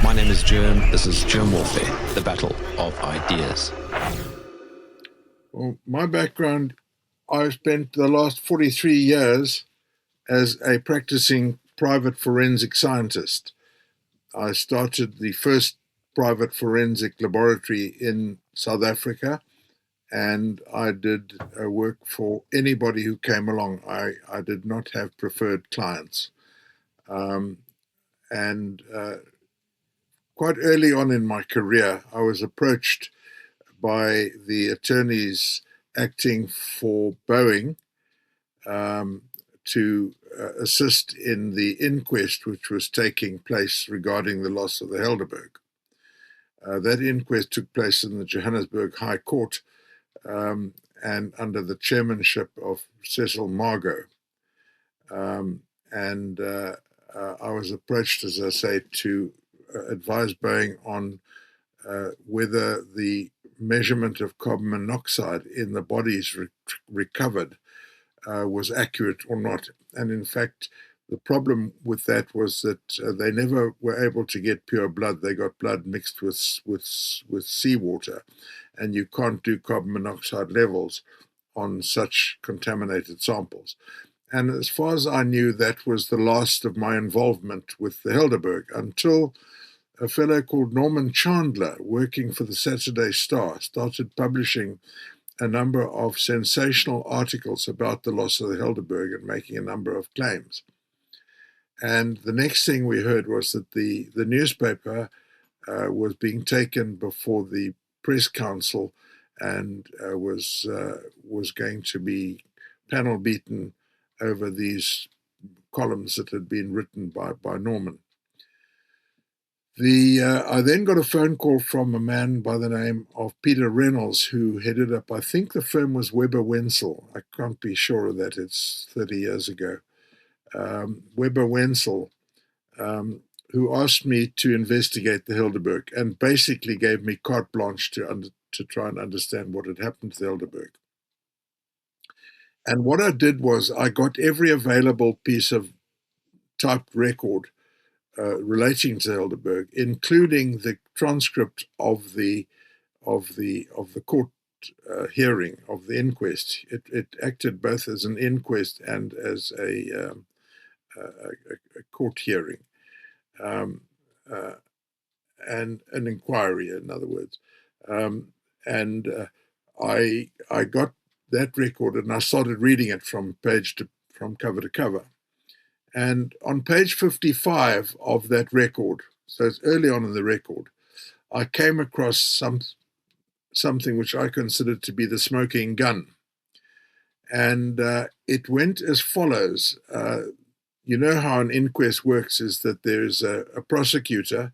My name is Jerm. This is Jerm Warfare, the battle of ideas. Well, my background, I've spent the last 43 years as a practicing private forensic scientist. I started the first private forensic laboratory in South Africa, and I did work for anybody who came along. I did not have preferred clients. And quite early on in my career, I was approached by the attorneys acting for Boeing to assist in the inquest which was taking place regarding the loss of the Helderberg. That inquest took place in the Johannesburg High Court and under the chairmanship of Cecil Margot. I was approached, as I say, to advise Boeing on whether the measurement of carbon monoxide in the bodies recovered was accurate or not. And in fact, the problem with that was that they never were able to get pure blood. They got blood mixed with seawater, and you can't do carbon monoxide levels on such contaminated samples. And as far as I knew, that was the last of my involvement with the Helderberg until a fellow called Norman Chandler, working for the Saturday Star, started publishing a number of sensational articles about the loss of the Helderberg and making a number of claims. And the next thing we heard was that the newspaper was being taken before the press council and was going to be panel beaten over these columns that had been written by Norman. I then got a phone call from a man by the name of Peter Reynolds, who headed up, I think the firm was Weber Wenzel. I can't be sure of that, it's 30 years ago. Weber Wenzel, who asked me to investigate the Helderberg and basically gave me carte blanche to try and understand what had happened to the Helderberg. And what I did was I got every available piece of typed record relating to Helderberg, including the transcript of the court hearing of the inquest. It acted both as an inquest and as a court hearing, and an inquiry, in other words. I got that record and I started reading it from cover to cover. And on page 55 of that record, so it's early on in the record, I came across something which I considered to be the smoking gun. And it went as follows. You know how an inquest works is that there's a prosecutor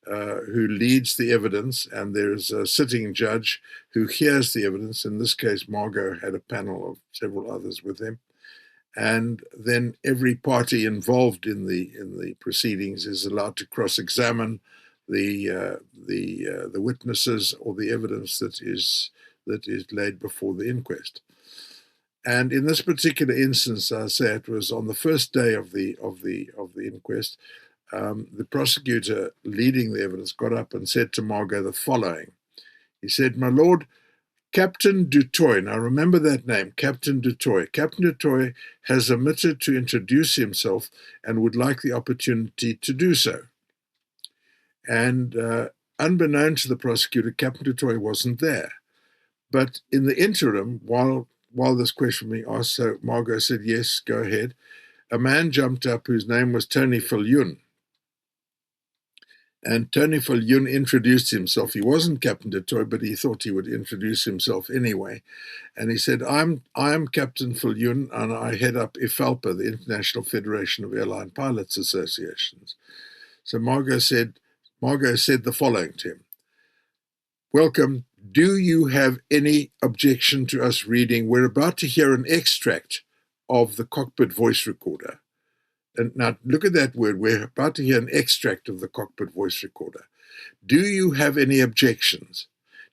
who leads the evidence, and there's a sitting judge who hears the evidence. In this case, Margot had a panel of several others with him. And then every party involved in the proceedings is allowed to cross-examine the witnesses or the evidence that is laid before the inquest. And in this particular instance, I say it was on the first day of the inquest. The prosecutor leading the evidence got up and said to Margot the following. He said, "My lord, Captain du Toit," now remember that name, Captain du Toit. Captain du Toit has omitted to introduce himself and would like the opportunity to do so. And unbeknown to the prosecutor, Captain du Toit wasn't there. But in the interim, while this question was being asked, so Margot said, "Yes, go ahead." A man jumped up whose name was Tony Viljoen. And Tony Viljoen introduced himself. He wasn't Captain du Toit, but he thought he would introduce himself anyway. And he said, I am Captain Viljoen, and I head up IFALPA, the International Federation of Airline Pilots Associations. So Margot said the following to him. "Welcome. Do you have any objection to us reading? We're about to hear an extract of the cockpit voice recorder." And now look at that word. We're about to hear an extract of the cockpit voice recorder. Do you have any objections?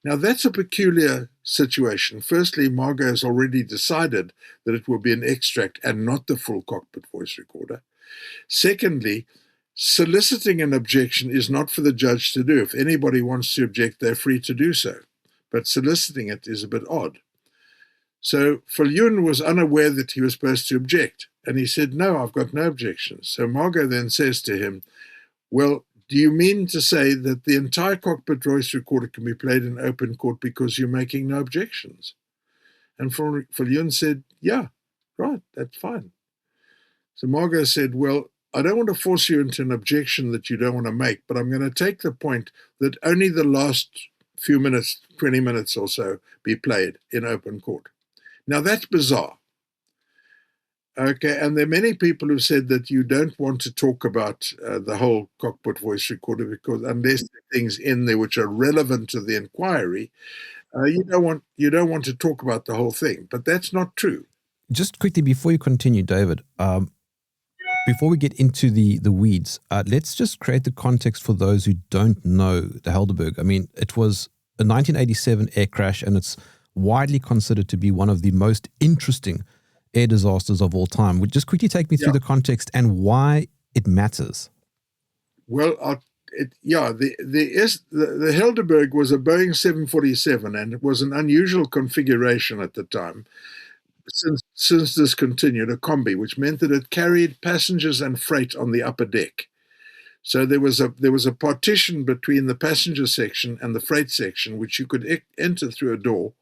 Now that's a peculiar situation. Firstly, Margot has already decided that it will be an extract and not the full cockpit voice recorder. Secondly, soliciting an objection is not for the judge to do. If anybody wants to object, they're free to do so. But soliciting it is a bit odd. So Viljoen was unaware that he was supposed to object. And he said, no, I've got no objections. So Margot then says to him, well, do you mean to say that the entire cockpit voice recorder can be played in open court because you're making no objections? And Viljoen said, yeah, right, that's fine. So Margot said, well, I don't want to force you into an objection that you don't want to make, but I'm going to take the point that only the last few minutes, 20 minutes or so, be played in open court. Now, that's bizarre. Okay, and there are many people who said that you don't want to talk about the whole cockpit voice recorder because unless there are things in there which are relevant to the inquiry, you don't want to talk about the whole thing. But that's not true. Just quickly before you continue, David, before we get into the weeds, let's just create the context for those who don't know the Helderberg. I mean, it was a 1987 air crash, and it's widely considered to be one of the most interesting air disasters of all time. Would just quickly take me through the context and why it matters? Well, the Helderberg was a Boeing 747, and it was an unusual configuration at the time, since discontinued, a combi, which meant that it carried passengers and freight on the upper deck. So there was a partition between the passenger section and the freight section, which you could enter through a door,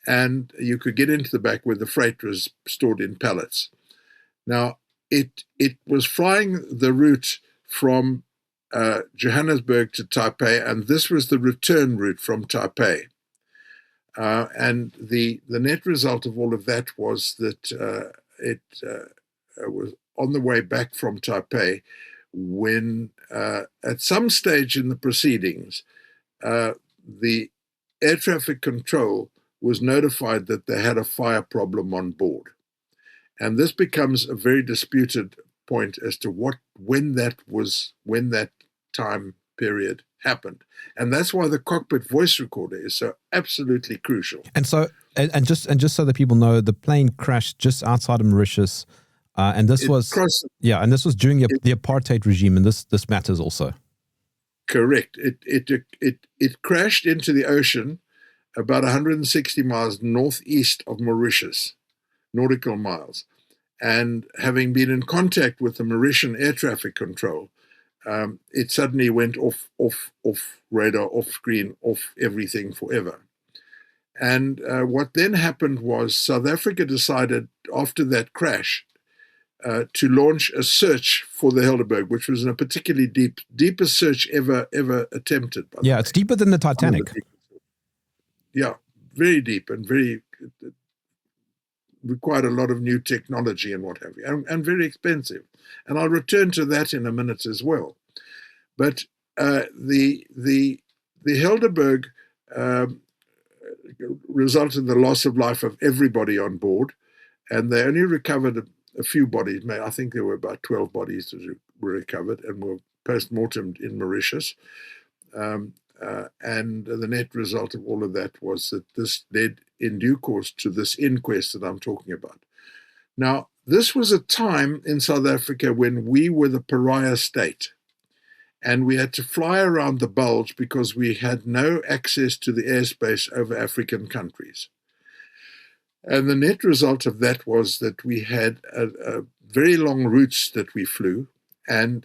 and you could get into the back where the freight was stored in pallets. Now, it was flying the route from Johannesburg to Taipei, and this was the return route from Taipei. And the net result of all of that was that it was on the way back from Taipei when, at some stage in the proceedings, the air traffic control was notified that they had a fire problem on board. And this becomes a very disputed point as to when that time period happened. And that's why the cockpit voice recorder is so absolutely crucial. And so, and just so that people know, the plane crashed just outside of Mauritius, and this was during the apartheid regime, and this matters also. Correct. It crashed into the ocean about 160 miles northeast of Mauritius, nautical miles. And having been in contact with the Mauritian air traffic control, it suddenly went off radar, off screen, off everything forever. And what then happened was South Africa decided after that crash to launch a search for the Helderberg, which was a particularly deepest search ever attempted. It's deeper than the Titanic. Yeah, very deep and very required a lot of new technology and what have you, and very expensive. And I'll return to that in a minute as well. But the Helderberg resulted in the loss of life of everybody on board, and they only recovered a few bodies. I think there were about 12 bodies that were recovered and were post-mortemed in Mauritius. And the net result of all of that was that this led in due course to this inquest that I'm talking about. Now, this was a time in South Africa when we were the pariah state, and we had to fly around the bulge because we had no access to the airspace over African countries. And the net result of that was that we had a very long routes that we flew, and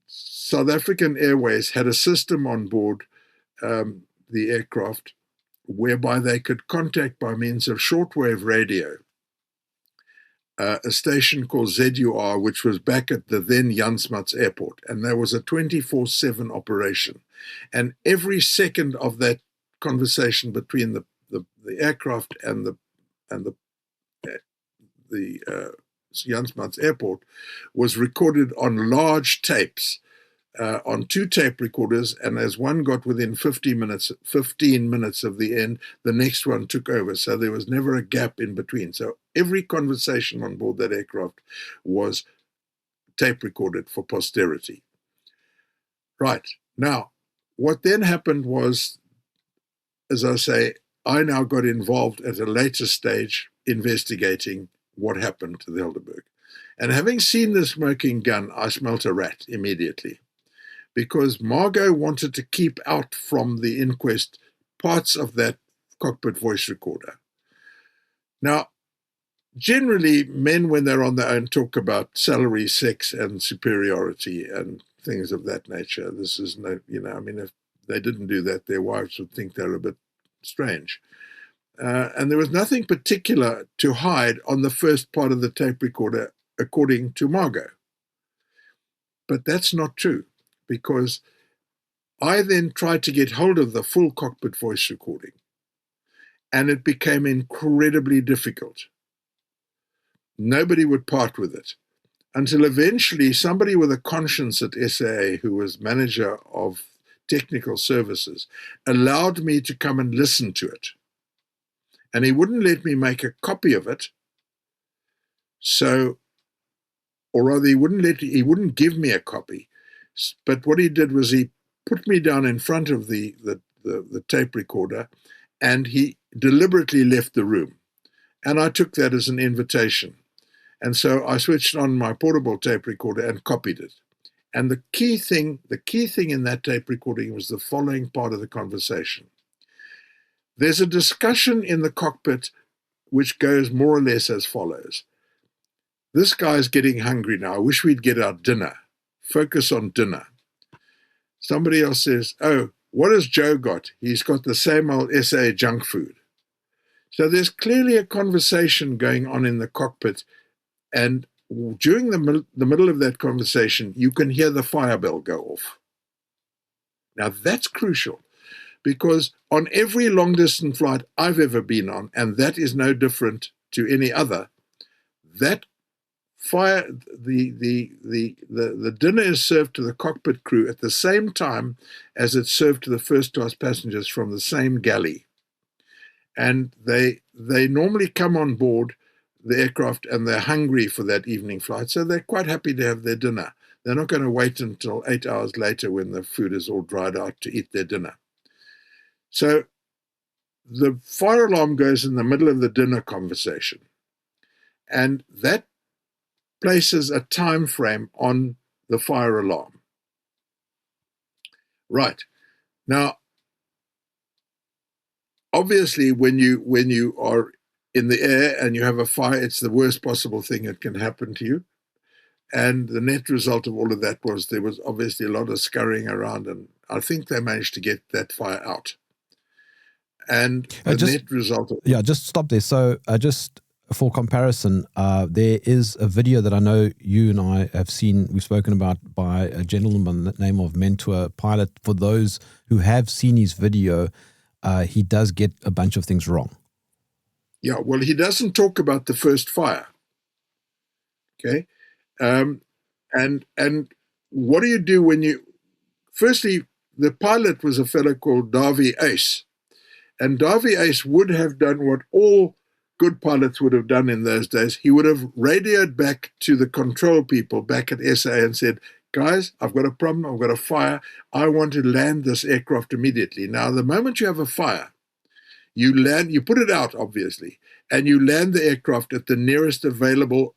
South African Airways had a system on board the aircraft whereby they could contact by means of shortwave radio a station called ZUR, which was back at the then Jan Smuts Airport, and there was a 24/7 operation. And every second of that conversation between the aircraft and the Jan Smuts Airport was recorded on large tapes, on two tape recorders, and as one got within 15 minutes of the end, the next one took over. So there was never a gap in between. So every conversation on board that aircraft was tape recorded for posterity. Right. Now, what then happened was, as I say, I now got involved at a later stage investigating what happened to the Helderberg. And having seen the smoking gun, I smelt a rat immediately, because Margot wanted to keep out from the inquest parts of that cockpit voice recorder. Now, generally, men, when they're on their own, talk about salary, sex, and superiority and things of that nature. This is no, I mean, if they didn't do that, their wives would think they're a bit strange. And there was nothing particular to hide on the first part of the tape recorder, according to Margot. But that's not true, because I then tried to get hold of the full cockpit voice recording, and it became incredibly difficult. Nobody would part with it, until eventually somebody with a conscience at SAA, who was manager of technical services, allowed me to come and listen to it. And he wouldn't let me make a copy of it. So, or rather, he wouldn't give me a copy. But what he did was he put me down in front of the tape recorder, and he deliberately left the room. And I took that as an invitation. And so I switched on my portable tape recorder and copied it. And the key thing in that tape recording was the following part of the conversation. There's a discussion in the cockpit which goes more or less as follows. This guy's getting hungry now. I wish we'd get our dinner. Focus on dinner. Somebody else says, oh, what has Joe got? He's got the same old SA junk food. So there's clearly a conversation going on in the cockpit, and during the middle of that conversation, you can hear the fire bell go off. Now that's crucial, because on every long-distance flight I've ever been on, and that is no different to any other, that fire, the dinner is served to the cockpit crew at the same time as it's served to the first-class passengers from the same galley. And they normally come on board the aircraft and they're hungry for that evening flight, so they're quite happy to have their dinner. They're not going to wait until 8 hours later when the food is all dried out to eat their dinner. So the fire alarm goes in the middle of the dinner conversation, and that places a time frame on the fire alarm. Right. Now, obviously, when you are in the air and you have a fire, it's the worst possible thing that can happen to you. And the net result of all of that was there was obviously a lot of scurrying around, and I think they managed to get that fire out. And the net result of... Yeah, just stop there. So just for comparison, there is a video that I know you and I have seen, we've spoken about, by a gentleman by the name of Mentor Pilot. For those who have seen his video, he does get a bunch of things wrong. Yeah, well, he doesn't talk about the first fire. Okay. And what do you do when you... Firstly, the pilot was a fellow called David Ace. And David Ace would have done what all good pilots would have done in those days. He would have radioed back to the control people back at SA and said, guys, I've got a problem, I've got a fire, I want to land this aircraft immediately. Now, the moment you have a fire, you land, you put it out, obviously, and you land the aircraft at the nearest available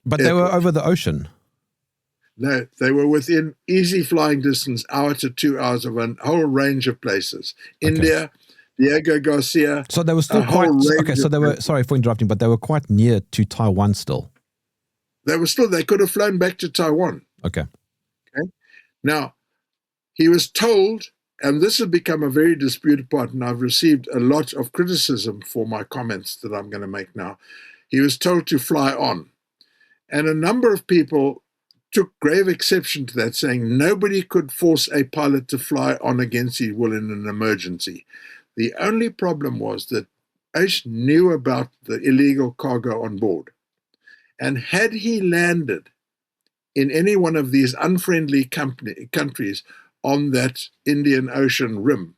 But they were over the ocean. No, they were within easy flying distance, hour to 2 hours of a whole range of places. Okay. India, Diego Garcia. So they were still quite... Okay, so they were... Sorry for interrupting, but they were quite near to Taiwan still. They could have flown back to Taiwan. Okay. Now, he was told, and this has become a very disputed part, and I've received a lot of criticism for my comments that I'm going to make now. He was told to fly on. And a number of people took grave exception to that, saying nobody could force a pilot to fly on against his will in an emergency. The only problem was that Ace knew about the illegal cargo on board. And had he landed in any one of these unfriendly countries on that Indian Ocean rim,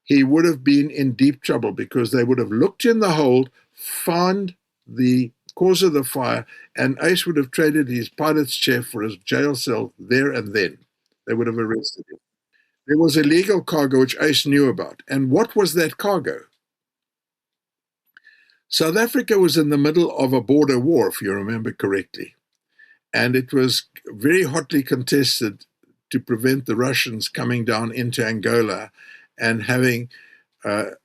he would have been in deep trouble, because they would have looked in the hold, found the cause of the fire, and Ace would have traded his pilot's chair for his jail cell there and then. They would have arrested him. There was illegal cargo which Ace knew about. And what was that cargo? South Africa was in the middle of a border war, if you remember correctly, and it was very hotly contested to prevent the Russians coming down into Angola and having a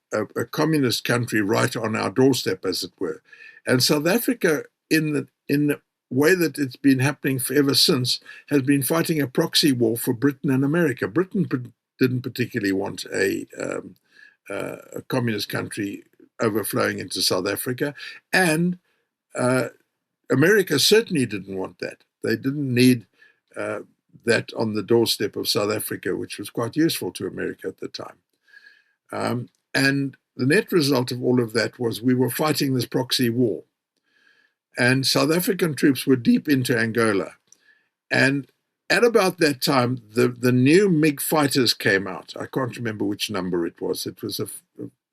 communist country right on our doorstep, as it were. And South Africa, in the way that it's been happening ever since, has been fighting a proxy war for Britain and America. Britain didn't particularly want a communist country overflowing into South Africa, and America certainly didn't want that. They didn't need that on the doorstep of South Africa, which was quite useful to America at the time. And the net result of all of that was we were fighting this proxy war. And South African troops were deep into Angola. And at about that time, the new MiG fighters came out. I can't remember which number it was. It was a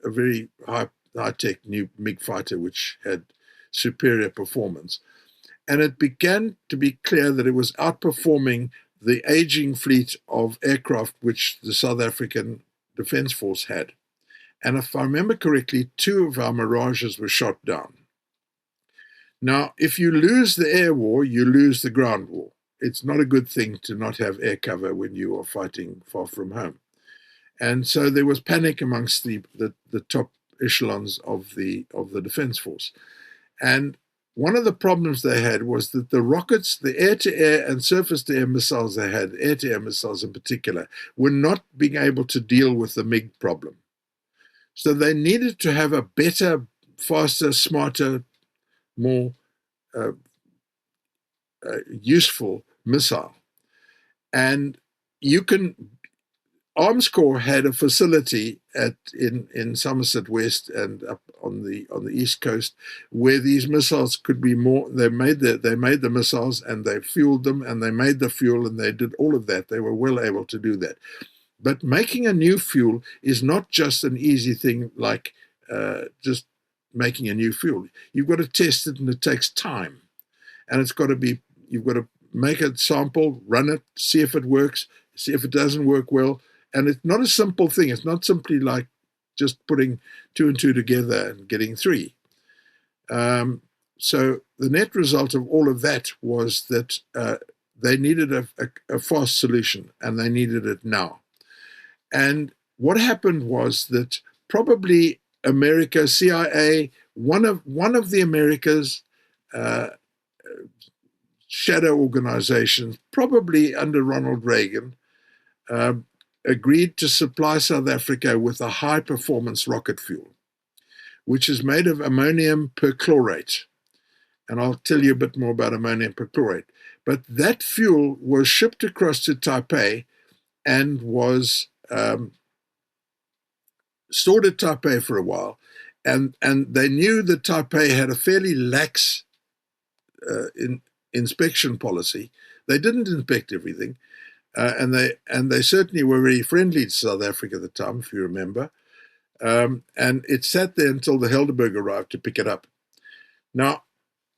very high-tech new MiG fighter which had superior performance. And it began to be clear that it was outperforming the aging fleet of aircraft which the South African Defence Force had. And if I remember correctly, 2 of our Mirages were shot down. Now, if you lose the air war, you lose the ground war. It's not a good thing to not have air cover when you are fighting far from home. And so there was panic amongst the top echelons of the Defence Force. And one of the problems they had was that the rockets, the air-to-air and surface-to-air missiles they had, air-to-air missiles in particular, were not being able to deal with the MiG problem. So they needed to have a better, faster, smarter, more useful missile. And Arms Corps had a facility in Somerset West and up on the East Coast where these missiles could be more. They made the missiles and they fueled them and they made the fuel and they did all of that. They were well able to do that. But making a new fuel is not just an easy thing like just making a new fuel. You've got to test it and it takes time. And you've got to make a sample, run it, see if it works, see if it doesn't work well. And it's not a simple thing. It's not simply like just putting 2 and 2 together and getting 3. So the net result of all of that was that they needed a fast solution, and they needed it now. And what happened was that probably America, CIA, one of the Americas, shadow organizations, probably under Ronald Reagan, agreed to supply South Africa with a high-performance rocket fuel, which is made of ammonium perchlorate. And I'll tell you a bit more about ammonium perchlorate. But that fuel was shipped across to Taipei and was stored at Taipei for a while. And they knew that Taipei had a fairly lax inspection policy. They didn't inspect everything. And they certainly were very friendly to South Africa at the time, if you remember. And it sat there until the Helderberg arrived to pick it up. Now,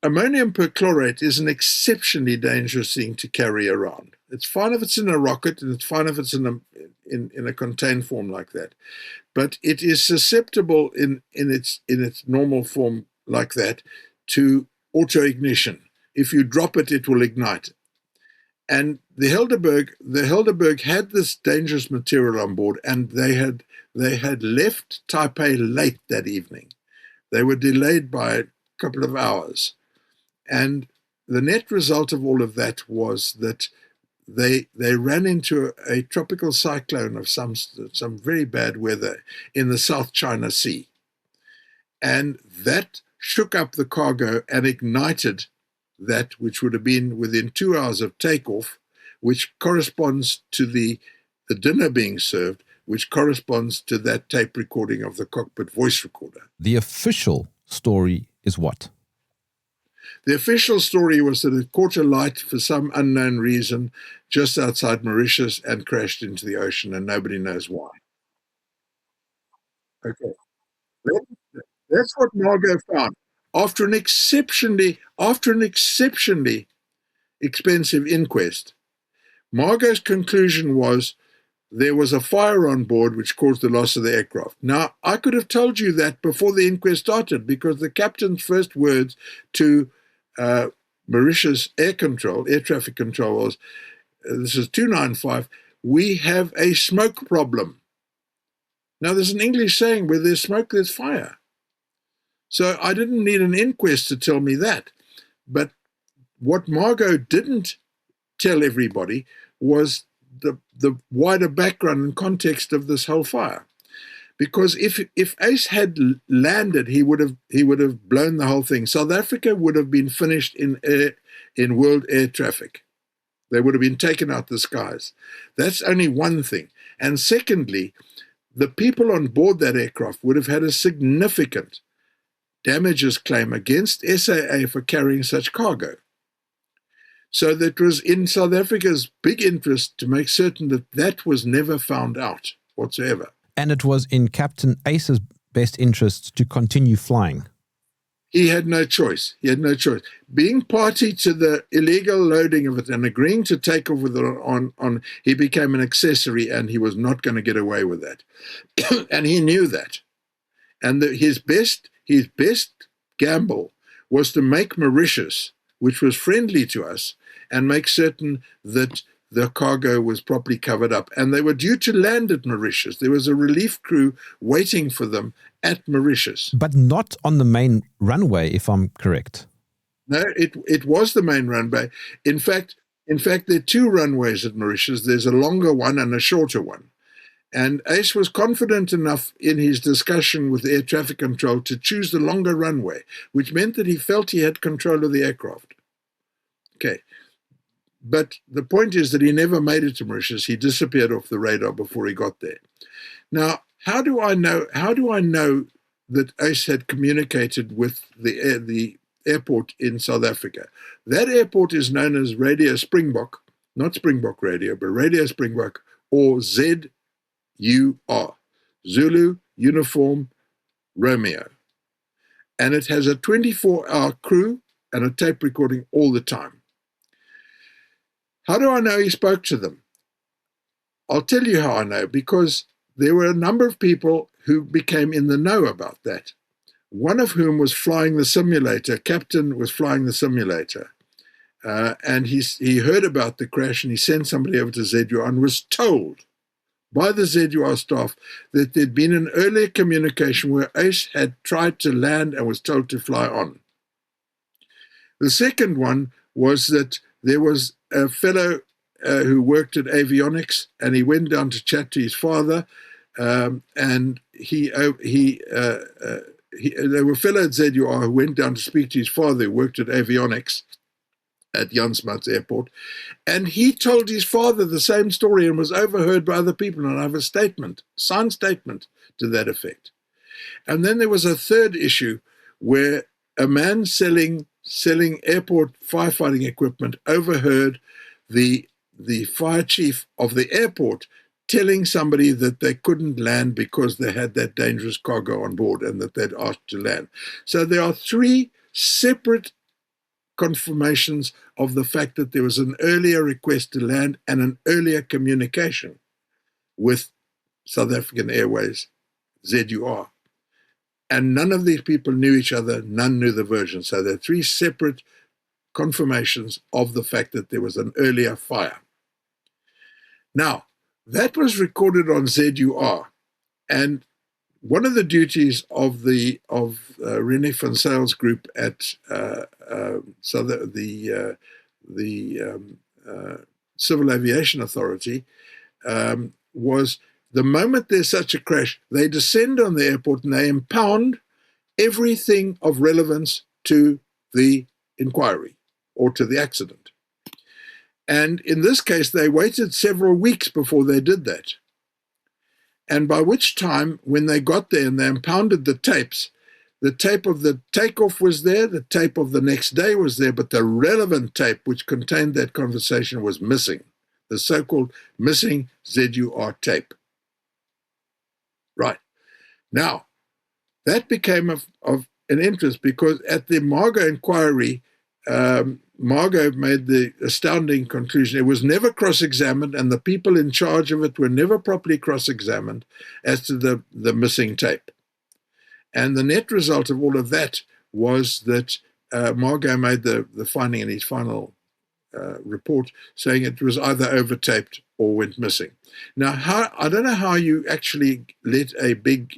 ammonium perchlorate is an exceptionally dangerous thing to carry around. It's fine if it's in a rocket, and it's fine if it's in a contained form like that. But it is susceptible in its normal form like that to autoignition. If you drop it, it will ignite. And the Helderberg had this dangerous material on board, and they had left Taipei late that evening. They were delayed by a couple of hours. And the net result of all of that was that they ran into a tropical cyclone of some very bad weather in the South China Sea. And that shook up the cargo and ignited that which would have been within 2 hours of takeoff, which corresponds to the dinner being served, which corresponds to that tape recording of the cockpit voice recorder. The official story is what? The official story was that it caught a light for some unknown reason just outside Mauritius and crashed into the ocean, and nobody knows why. Okay. That's what Margot found. After an exceptionally expensive inquest, Margot's conclusion was there was a fire on board which caused the loss of the aircraft. Now, I could have told you that before the inquest started, because the captain's first words to Mauritius air traffic control was, this is 295, we have a smoke problem. Now, there's an English saying, where there's smoke, there's fire. So I didn't need an inquest to tell me that. But what Margot didn't tell everybody was the wider background and context of this whole fire. Because if Ace had landed, he would have blown the whole thing. South Africa would have been finished in world air traffic. They would have been taken out the skies. That's only one thing. And secondly, the people on board that aircraft would have had a significant damages claim against SAA for carrying such cargo. So that was in South Africa's big interest to make certain that that was never found out whatsoever. And it was in Captain Ace's best interest to continue flying. He had no choice. Being party to the illegal loading of it and agreeing to take off with it on, he became an accessory, and he was not going to get away with that. And he knew that. And his best gamble was to make Mauritius, which was friendly to us, and make certain that the cargo was properly covered up. And they were due to land at Mauritius. There was a relief crew waiting for them at Mauritius. But not on the main runway, if I'm correct. No, it was the main runway. In fact, there are two runways at Mauritius. There's a longer one and a shorter one. And Ace was confident enough in his discussion with air traffic control to choose the longer runway, which meant that he felt he had control of the aircraft. Okay. But the point is that he never made it to Mauritius. He disappeared off the radar before he got there. Now, how do I know that Ace had communicated with the airport in South Africa? That airport is known as Radio Springbok, not Springbok Radio, but Radio Springbok, or ZUR, Zulu Uniform Romeo. And it has a 24-hour crew and a tape recording all the time. How do I know he spoke to them? I'll tell you how I know, because there were a number of people who became in the know about that. One of whom was flying the simulator. Captain was flying the simulator. And he heard about the crash, and he sent somebody over to ZUR and was told by the ZUR staff that there'd been an earlier communication where Ace had tried to land and was told to fly on. The second one was that there was a fellow who worked at Avionics, and he went down to chat to his father, and there were fellow at ZUR who went down to speak to his father, who worked at Avionics at Jan Smuts Airport, and he told his father the same story and was overheard by other people. And I have a signed statement to that effect. And then there was a third issue where a man selling airport firefighting equipment overheard the fire chief of the airport telling somebody that they couldn't land because they had that dangerous cargo on board and that they'd asked to land. So there are three separate confirmations of the fact that there was an earlier request to land and an earlier communication with South African Airways, ZUR. And none of these people knew each other, none knew the version. So there are three separate confirmations of the fact that there was an earlier fire. Now, that was recorded on ZUR. And one of the duties of René van Zyls group at the Civil Aviation Authority was, the moment there's such a crash, they descend on the airport and they impound everything of relevance to the inquiry or to the accident. And in this case, they waited several weeks before they did that. And by which time, when they got there and they impounded the tapes, the tape of the takeoff was there, the tape of the next day was there, but the relevant tape which contained that conversation was missing, the so-called missing ZUR tape. Right. Now, that became of an interest because at the Margot inquiry, Margot made the astounding conclusion. It was never cross-examined, and the people in charge of it were never properly cross-examined as to the missing tape. And the net result of all of that was that Margot made the finding in his final report, saying it was either over-taped or went missing. Now, I don't know how you actually let a big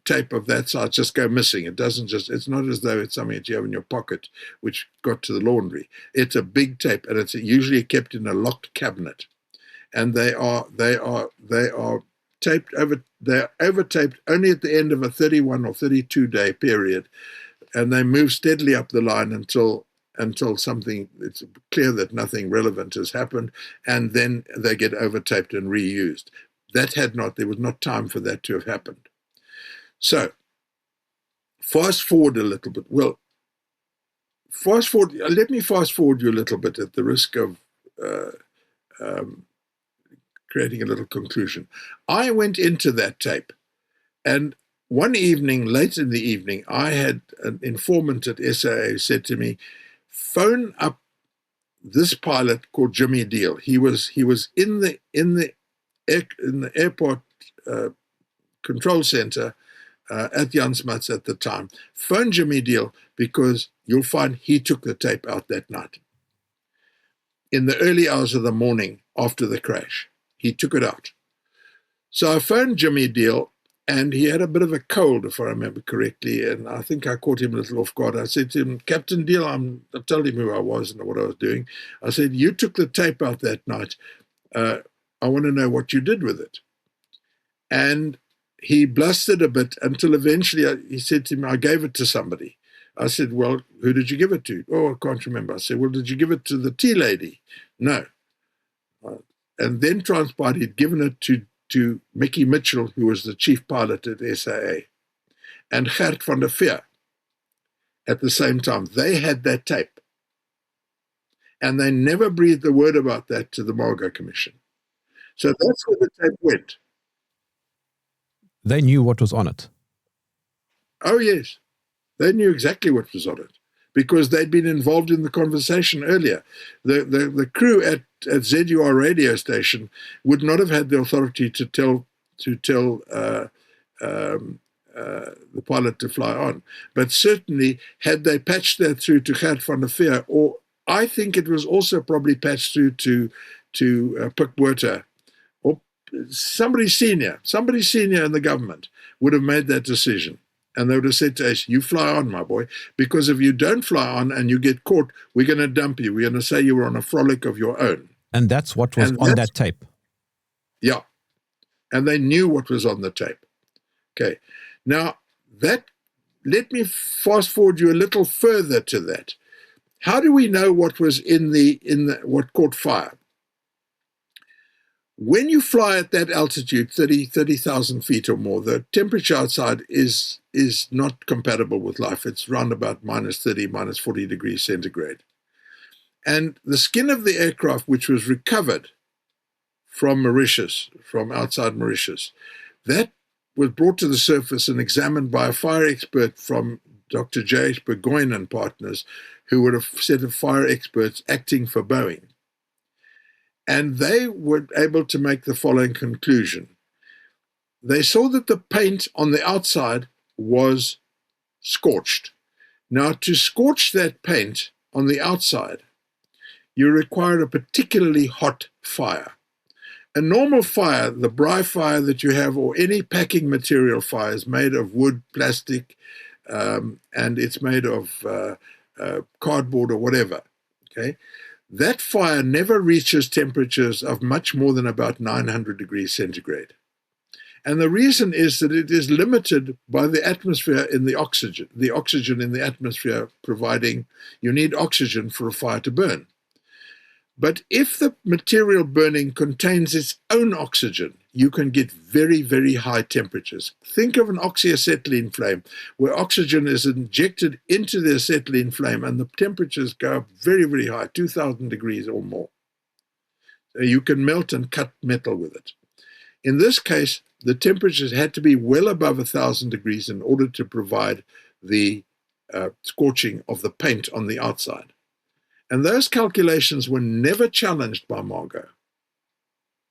tape of that size just go missing. It's not as though it's something that you have in your pocket which got to the laundry. It's a big tape, and it's usually kept in a locked cabinet. And they are taped over. They're over-taped only at the end of a 31 or 32 day period, and they move steadily up the line until it's clear that nothing relevant has happened, and then they get over-taped and reused. There was not time for that to have happened. So, fast forward a little bit. Well, let me fast forward you a little bit at the risk of creating a little conclusion. I went into that tape, and one evening, late in the evening, I had an informant at SAA who said to me, phone up this pilot called Jimmy Deal. He was in the airport control center at Jan Smuts at the time. Phone Jimmy Deal, because you'll find he took the tape out that night. In the early hours of the morning after the crash, he took it out. So I phoned Jimmy Deal, and he had a bit of a cold, if I remember correctly, and I think I caught him a little off guard. I said to him, Captain Deal, I told him who I was and what I was doing. I said, you took the tape out that night. I want to know what you did with it. And he blustered a bit until eventually he said to me, I gave it to somebody. I said, well, who did you give it to? Oh, I can't remember. I said, well, did you give it to the tea lady? No. And then transpired he'd given it to Mickey Mitchell, who was the chief pilot at SAA, and Gert van der Veer at the same time. They had that tape. And they never breathed a word about that to the Margot Commission. So that's where the tape went. They knew what was on it. Oh, yes. They knew exactly what was on it because they'd been involved in the conversation earlier. The crew at ZUR radio station would not have had the authority to tell the pilot to fly on. But certainly, had they patched that through to Gert van der Veer, or I think it was also probably patched through to Pik Botha, or somebody senior in the government would have made that decision. And they would have said to us, you fly on, my boy, because if you don't fly on and you get caught, we're going to dump you. We're going to say you were on a frolic of your own. And that's what was on that tape. Yeah. And they knew what was on the tape. Okay. Now, let me fast forward you a little further to that. How do we know what was in what caught fire? When you fly at that altitude, 30,000 feet or more, the temperature outside is not compatible with life. It's around about minus 30, minus 40 degrees centigrade. And the skin of the aircraft, which was recovered from Mauritius, from outside Mauritius, that was brought to the surface and examined by a fire expert from Dr. J.H. Burgoyne and partners, who were a set of fire experts acting for Boeing. And they were able to make the following conclusion. They saw that the paint on the outside was scorched. Now, to scorch that paint on the outside, you require a particularly hot fire. A normal fire, the braai fire that you have, or any packing material fire, is made of wood, plastic, and it's made of cardboard or whatever. Okay, that fire never reaches temperatures of much more than about 900 degrees centigrade. And the reason is that it is limited by the atmosphere in the oxygen in the atmosphere providing, you need oxygen for a fire to burn. But if the material burning contains its own oxygen, you can get very, very high temperatures. Think of an oxyacetylene flame, where oxygen is injected into the acetylene flame and the temperatures go up very, very high, 2,000 degrees or more. So you can melt and cut metal with it. In this case, the temperatures had to be well above 1,000 degrees in order to provide the scorching of the paint on the outside. And those calculations were never challenged by Margot,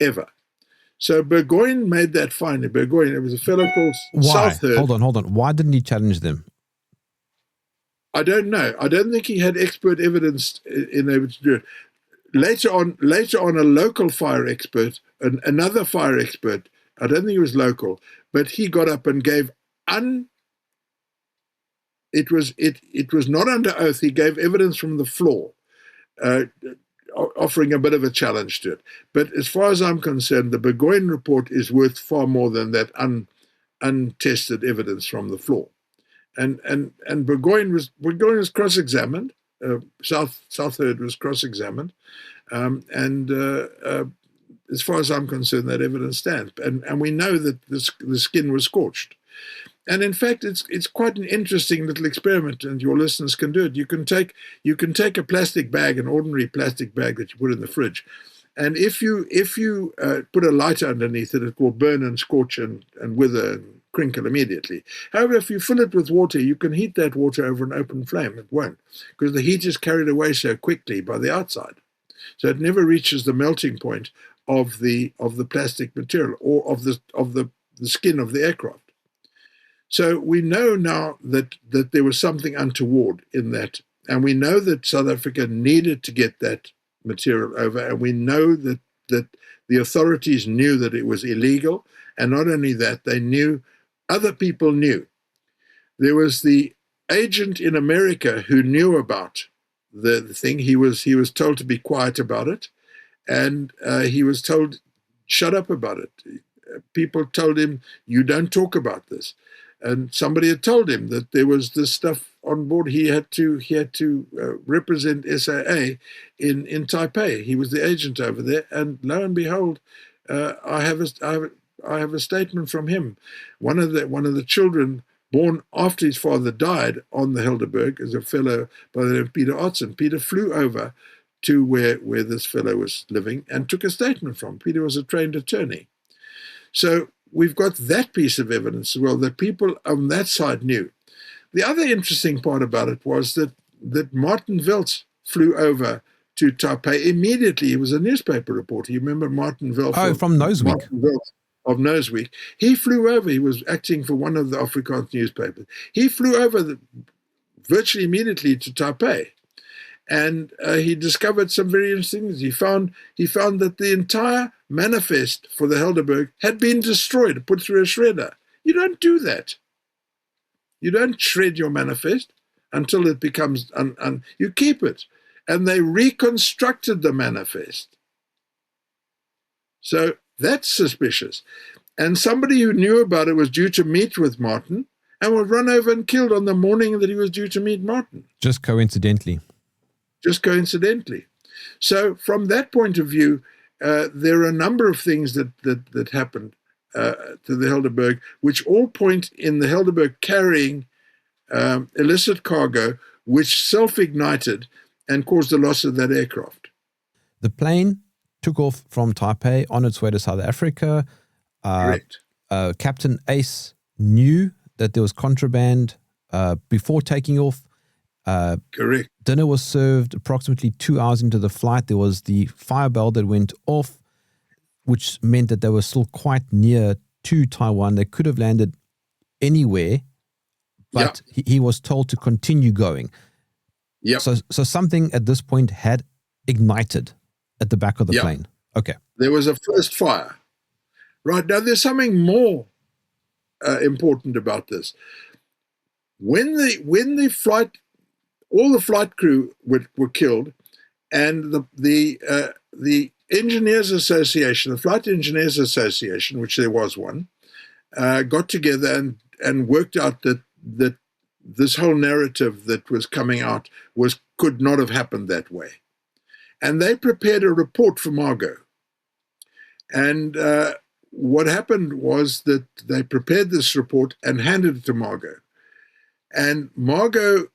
ever. So Burgoyne made that finding. Burgoyne, it was a fellow called Why? Southherd. Hold on. Why didn't he challenge them? I don't know. I don't think he had expert evidence in able to do it. Later on, a local fire expert, another fire expert, I don't think he was local, but he got up and gave it was not under oath. He gave evidence from the floor, offering a bit of a challenge to it. But as far as I'm concerned, the Burgoyne report is worth far more than that untested evidence from the floor. And Burgoyne was cross-examined. Southherd was cross-examined, as far as I'm concerned, that evidence stands. And we know that the skin was scorched. And in fact, it's quite an interesting little experiment, and your listeners can do it. You can take a plastic bag, an ordinary plastic bag that you put in the fridge, and if you put a lighter underneath it, it will burn and scorch and wither and crinkle immediately. However, if you fill it with water, you can heat that water over an open flame. It won't, because the heat is carried away so quickly by the outside, so it never reaches the melting point of the plastic material or of the skin of the aircraft. So we know now that there was something untoward in that, and we know that South Africa needed to get that material over, and we know that the authorities knew that it was illegal, and not only that, they knew, other people knew. There was the agent in America who knew about the thing. He was told to be quiet about it, and he was told, shut up about it. People told him, you don't talk about this. And somebody had told him that there was this stuff on board. He had to represent SAA in Taipei. He was the agent over there, and lo and behold, I have a statement from him. One of the children born after his father died on the Helderberg is a fellow by the name of Peter Otson. Peter flew over to where this fellow was living and took a statement from. Peter was a trained attorney. So we've got that piece of evidence as well, that people on that side knew. The other interesting part about it was that Martin Veldt flew over to Taipei immediately. He was a newspaper reporter. You remember Martin Veldt? Oh, from Noseweek. Martin Veldt of Noseweek. He flew over. He was acting for one of the Afrikaans newspapers. He flew over virtually immediately to Taipei. And he discovered some very interesting things. He found that the entire manifest for the Helderberg had been destroyed, put through a shredder. You don't do that. You don't shred your manifest until it becomes, you keep it. And they reconstructed the manifest. So that's suspicious. And somebody who knew about it was due to meet with Martin and was run over and killed on the morning that he was due to meet Martin. Just coincidentally. So from that point of view, there are a number of things that happened to the Helderberg, which all point in the Helderberg carrying illicit cargo, which self-ignited and caused the loss of that aircraft. The plane took off from Taipei on its way to South Africa. Correct. Captain Ace knew that there was contraband before taking off. Correct. Dinner was served approximately 2 hours into the flight. There was the fire bell that went off, which meant that they were still quite near to Taiwan. They could have landed anywhere, but he was told to continue going. Yep. So something at this point had ignited at the back of the plane. Okay. There was a first fire. Right. Now, there's something more important about this. When the flight, all the flight crew were killed, and the Engineers Association, the Flight Engineers Association, which there was one, got together and worked out that this whole narrative that was coming out could not have happened that way. And they prepared a report for Margot. And what happened was that they prepared this report and handed it to Margot. And Margot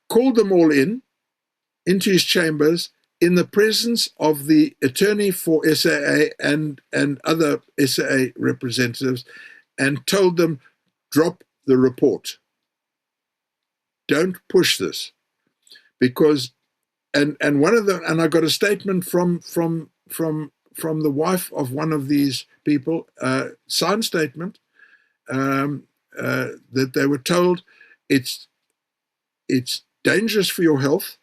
called them all into his chambers in the presence of the attorney for SAA and other SAA representatives, and told them, drop the report. don't push this, because and one of them, and I got a statement from the wife of one of these people, signed statement, that they were told it's dangerous for your health.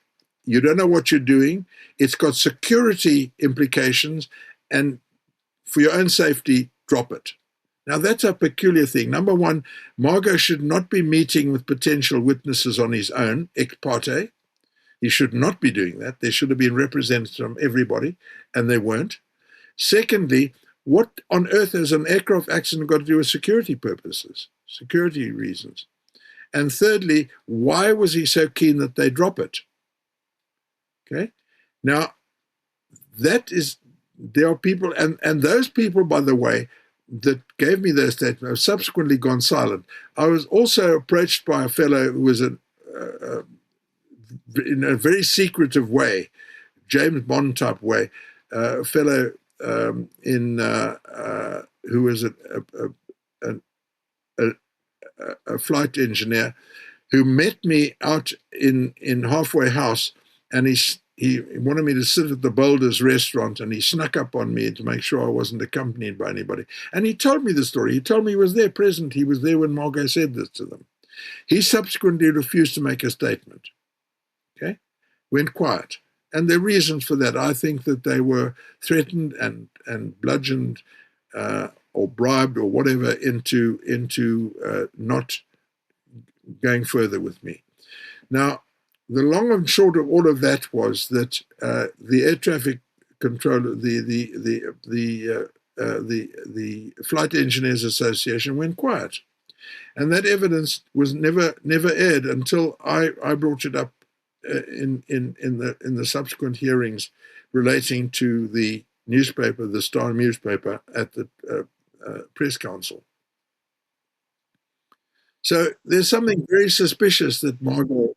You don't know what you're doing. It's got security implications, and for your own safety, drop it. Now, that's a peculiar thing. Number one, Margot should not be meeting with potential witnesses on his own, ex parte. He should not be doing that. There should have been representatives from everybody, and they weren't. Secondly, what on earth has an aircraft accident got to do with security purposes, security reasons? And thirdly, why was he so keen that they drop it? Okay. Now, there are people, and those people, by the way, that gave me those statements have subsequently gone silent. I was also approached by a fellow who was in a very secretive way, James Bond type way, a fellow who was a flight engineer, who met me out in Halfway House, and he wanted me to sit at the Boulders restaurant, and he snuck up on me to make sure I wasn't accompanied by anybody. And he told me the story. He told me he was there present. He was there when Margot said this to them. He subsequently refused to make a statement. Okay? Went quiet. And there are reasons for that. I think that they were threatened and bludgeoned or bribed or whatever into not going further with me. Now, the long and short of all of that was that the air traffic controller, the Flight Engineers Association went quiet, and that evidence was never aired until I brought it up in the subsequent hearings relating to the newspaper, the Star newspaper, at the press council. So there's something very suspicious that Margot.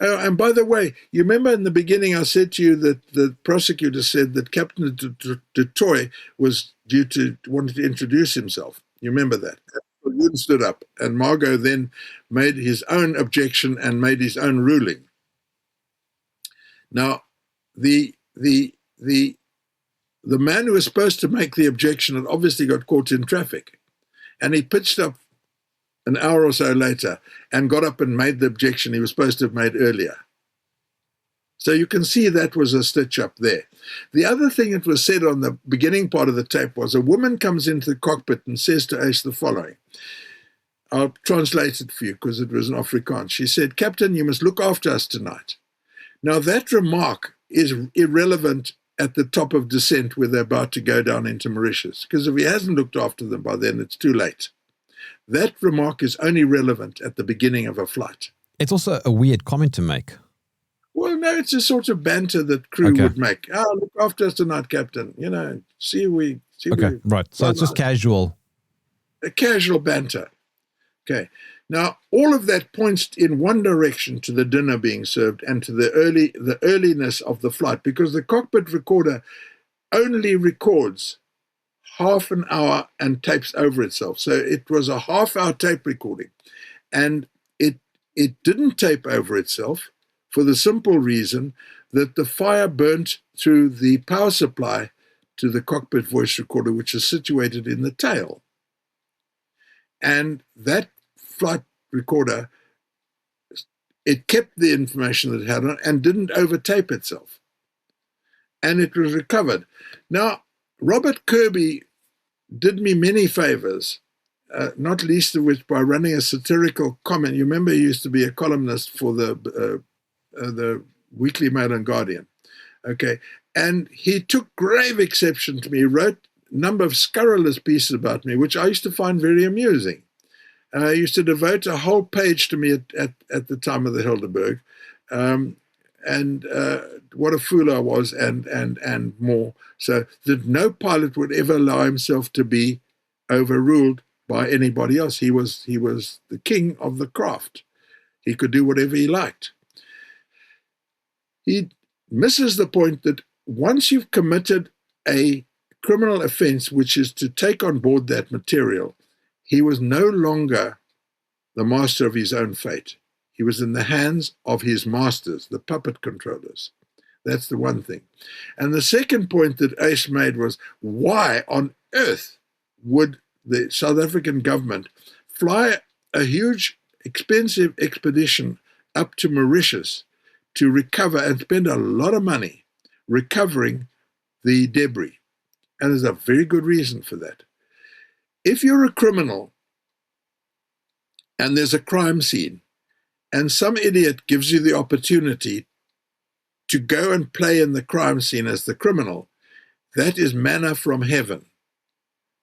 And by the way, you remember in the beginning I said to you that the prosecutor said that Captain du Toit was wanted to introduce himself. You remember that? Wood stood up, and Margot then made his own objection and made his own ruling. Now, the man who was supposed to make the objection had obviously got caught in traffic, and he pitched up an hour or so later and got up and made the objection he was supposed to have made earlier. So you can see that was a stitch up there. The other thing that was said on the beginning part of the tape was a woman comes into the cockpit and says to Ace the following. I'll translate it for you because it was in Afrikaans. She said, "Captain, you must look after us tonight." Now that remark is irrelevant at the top of descent where they're about to go down into Mauritius, because if he hasn't looked after them by then, it's too late. That remark is only relevant at the beginning of a flight. It's also a weird comment to make. Well, no, it's a sort of banter that crew would make. Oh, look after us tonight, Captain. You know, Right. So it's just casual. A casual banter. Okay. Now, all of that points in one direction to the dinner being served and to the earliness of the flight, because the cockpit recorder only records half an hour and tapes over itself. So it was a half-hour tape recording, and it didn't tape over itself for the simple reason that the fire burnt through the power supply to the cockpit voice recorder, which is situated in the tail. And that flight recorder, it kept the information that it had on and didn't overtape itself. And it was recovered. Now, Robert Kirby did me many favors, not least of which by running a satirical comment. You remember he used to be a columnist for the Weekly Mail and Guardian. Okay. And he took grave exception to me. He wrote a number of scurrilous pieces about me, which I used to find very amusing. He used to devote a whole page to me at the time of the Helderberg. And what a fool I was, and more. So that no pilot would ever allow himself to be overruled by anybody else. He was the king of the craft. He could do whatever he liked. He misses the point that once you've committed a criminal offense, which is to take on board that material, he was no longer the master of his own fate. He was in the hands of his masters, the puppet controllers. That's the one thing. And the second point that Ace made was, why on earth would the South African government fly a huge, expensive expedition up to Mauritius to recover and spend a lot of money recovering the debris? And there's a very good reason for that. If you're a criminal and there's a crime scene and some idiot gives you the opportunity to go and play in the crime scene as the criminal, that is manna from heaven,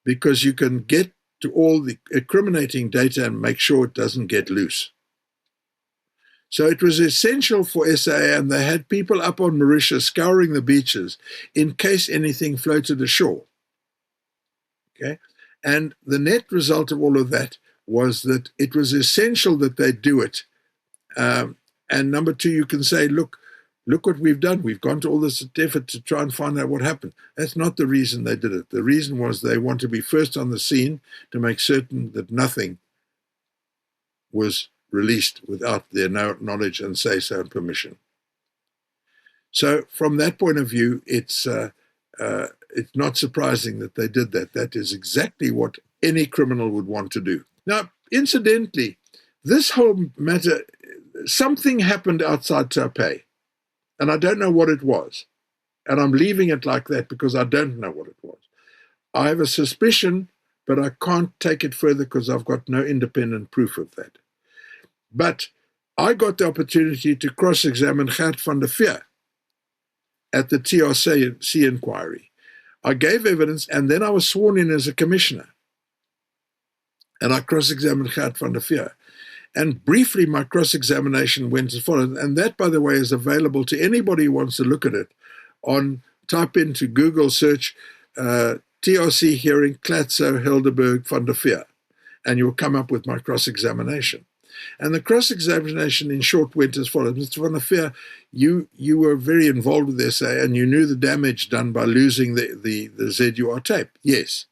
because you can get to all the incriminating data and make sure it doesn't get loose. So it was essential for SAA, and they had people up on Mauritius scouring the beaches in case anything floated ashore. Okay? And the net result of all of that was that it was essential that they do it. And number two, you can say, look what we've done. We've gone to all this effort to try and find out what happened. That's not the reason they did it. The reason was they want to be first on the scene to make certain that nothing was released without their knowledge and say-so and permission. So from that point of view, it's not surprising that they did that. That is exactly what any criminal would want to do. Now, incidentally, this whole matter, something happened outside Taipei, and I don't know what it was. And I'm leaving it like that because I don't know what it was. I have a suspicion, but I can't take it further because I've got no independent proof of that. But I got the opportunity to cross-examine Gert van der Veer at the TRC inquiry. I gave evidence, and then I was sworn in as a commissioner. And I cross-examined Gert van der Veer. And briefly, my cross-examination went as follows. And that, by the way, is available to anybody who wants to look at it. Type into Google search TRC hearing Klatzow, Helderberg, van der Veer, and you'll come up with my cross-examination. And the cross-examination, in short, went as follows. Mr. van der Veer, you were very involved with this, and you knew the damage done by losing the ZUR tape. Yes.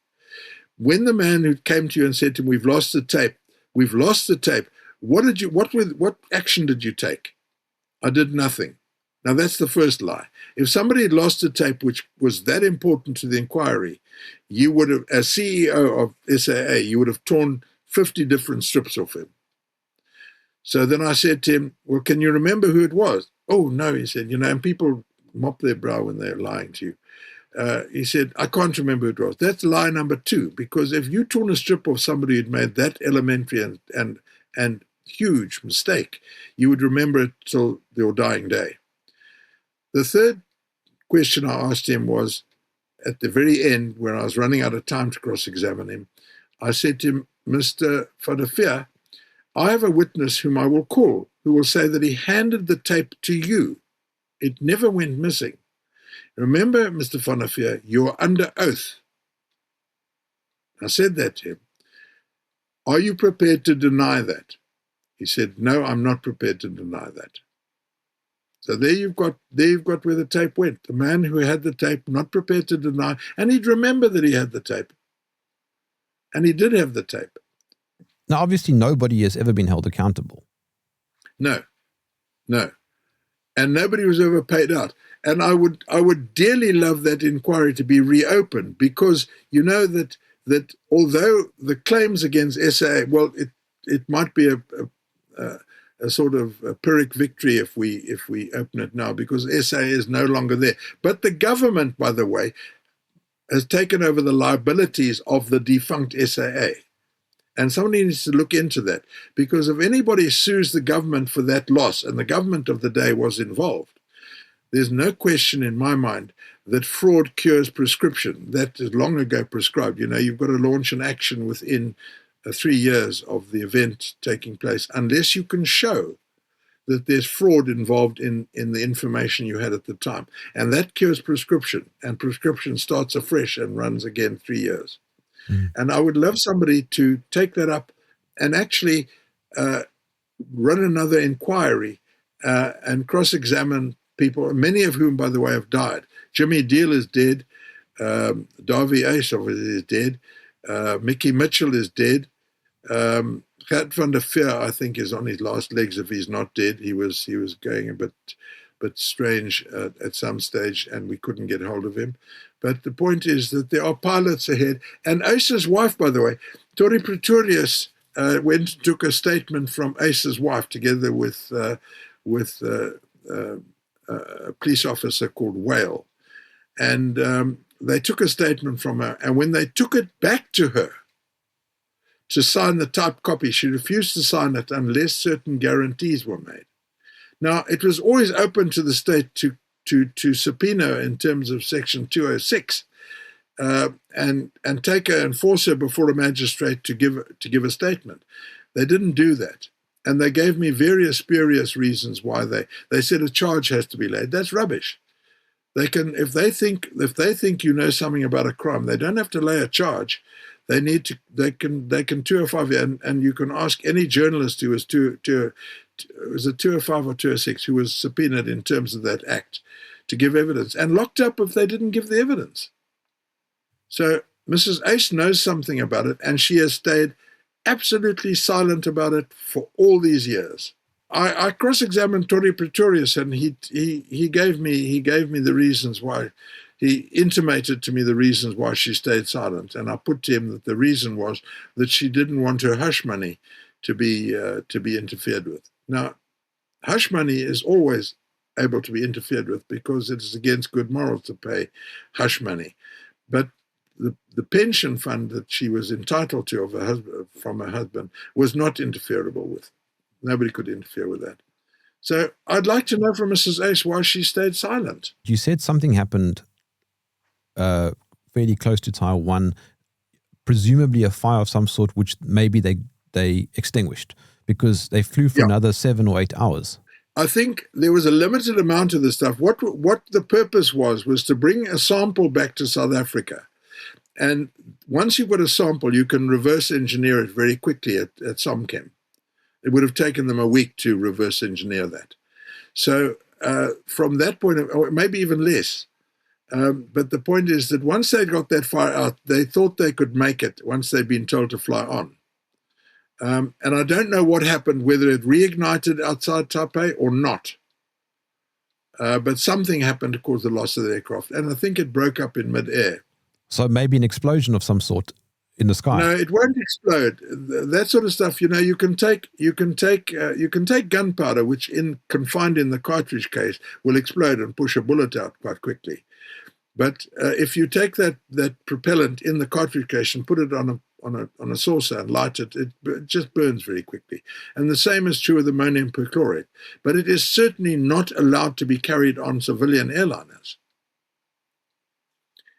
When the man who came to you and said to him, we've lost the tape, what action did you take? I did nothing. Now, that's the first lie. If somebody had lost a tape which was that important to the inquiry, you would have, as CEO of SAA, you would have torn 50 different strips off him. So then I said to him, well, can you remember who it was? Oh, no, he said, and people mop their brow when they're lying to you. He said, I can't remember who it was. That's lie number two, because if you torn a strip off somebody who'd made that elementary and huge mistake, you would remember it till your dying day. The third question I asked him was, at the very end, when I was running out of time to cross-examine him, I said to him, Mr. van der Veer, I have a witness whom I will call, who will say that he handed the tape to you. It never went missing. Remember, Mr. van der Veer, you're under oath. I said that to him. Are you prepared to deny that? He said, no, I'm not prepared to deny that. So there you've got where the tape went. The man who had the tape, not prepared to deny, and he'd remember that he had the tape. And he did have the tape. Now, obviously, nobody has ever been held accountable. No. And nobody was ever paid out. And I would dearly love that inquiry to be reopened, because you know that although the claims against SAA, well, it might be a sort of a Pyrrhic victory if we open it now, because SAA is no longer there. But the government, by the way, has taken over the liabilities of the defunct SAA. And somebody needs to look into that, because if anybody sues the government for that loss, and the government of the day was involved, there's no question in my mind that fraud cures prescription. That is long ago prescribed. You've got to launch an action within 3 years of the event taking place, unless you can show that there's fraud involved in the information you had at the time. And that cures prescription, and prescription starts afresh and runs again 3 years. And I would love somebody to take that up and actually run another inquiry and cross-examine people, many of whom, by the way, have died. Jimmy Deal is dead. David Klatzow is dead. Mickey Mitchell is dead. Gert van der Veer, I think, is on his last legs if he's not dead. He was going a bit strange at some stage, and we couldn't get hold of him. But the point is that there are pilots ahead. And Ace's wife, by the way, Tori Pretorius, went and took a statement from Ace's wife together with a police officer called Whale. And they took a statement from her. And when they took it back to her to sign the typed copy, she refused to sign it unless certain guarantees were made. Now, it was always open to the state to subpoena in terms of Section 206 and take her and force her before a magistrate to give a statement. They didn't do that. And they gave me various spurious reasons why they said a charge has to be laid. That's rubbish. They can, if they think you know something about a crime, they don't have to lay a charge. They can 205 you, and you can ask any journalist who was was it 205 or 206 who was subpoenaed in terms of that act to give evidence and locked up if they didn't give the evidence. So Mrs. Ace knows something about it, and she has stayed absolutely silent about it for all these years. I cross-examined Tori Pretorius, and he gave me the reasons why. He intimated to me the reasons why she stayed silent, and I put to him that the reason was that she didn't want her hush money to be interfered with. Now, hush money is always able to be interfered with because it is against good morals to pay hush money. But the pension fund that she was entitled to from her husband was not interferable with. Nobody could interfere with that. So I'd like to know from Mrs. Ace why she stayed silent. You said something happened fairly close to Taiwan, presumably a fire of some sort, which maybe they extinguished because they flew for another 7 or 8 hours. I think there was a limited amount of the stuff. What the purpose was to bring a sample back to South Africa. And once you've got a sample, you can reverse engineer it very quickly at SOMChem. It would have taken them a week to reverse engineer that. So from that point, or maybe even less. But the point is that once they got that far out, they thought they could make it once they'd been told to fly on. And I don't know what happened, whether it reignited outside Taipei or not. But something happened to cause the loss of the aircraft. And I think it broke up in midair. So maybe an explosion of some sort in the sky. No, it won't explode. That sort of stuff, you can take gunpowder, which confined in the cartridge case will explode and push a bullet out quite quickly. But if you take that propellant in the cartridge case and put it on a saucer and light it, it just burns very quickly. And the same is true with ammonium perchlorate. But it is certainly not allowed to be carried on civilian airliners.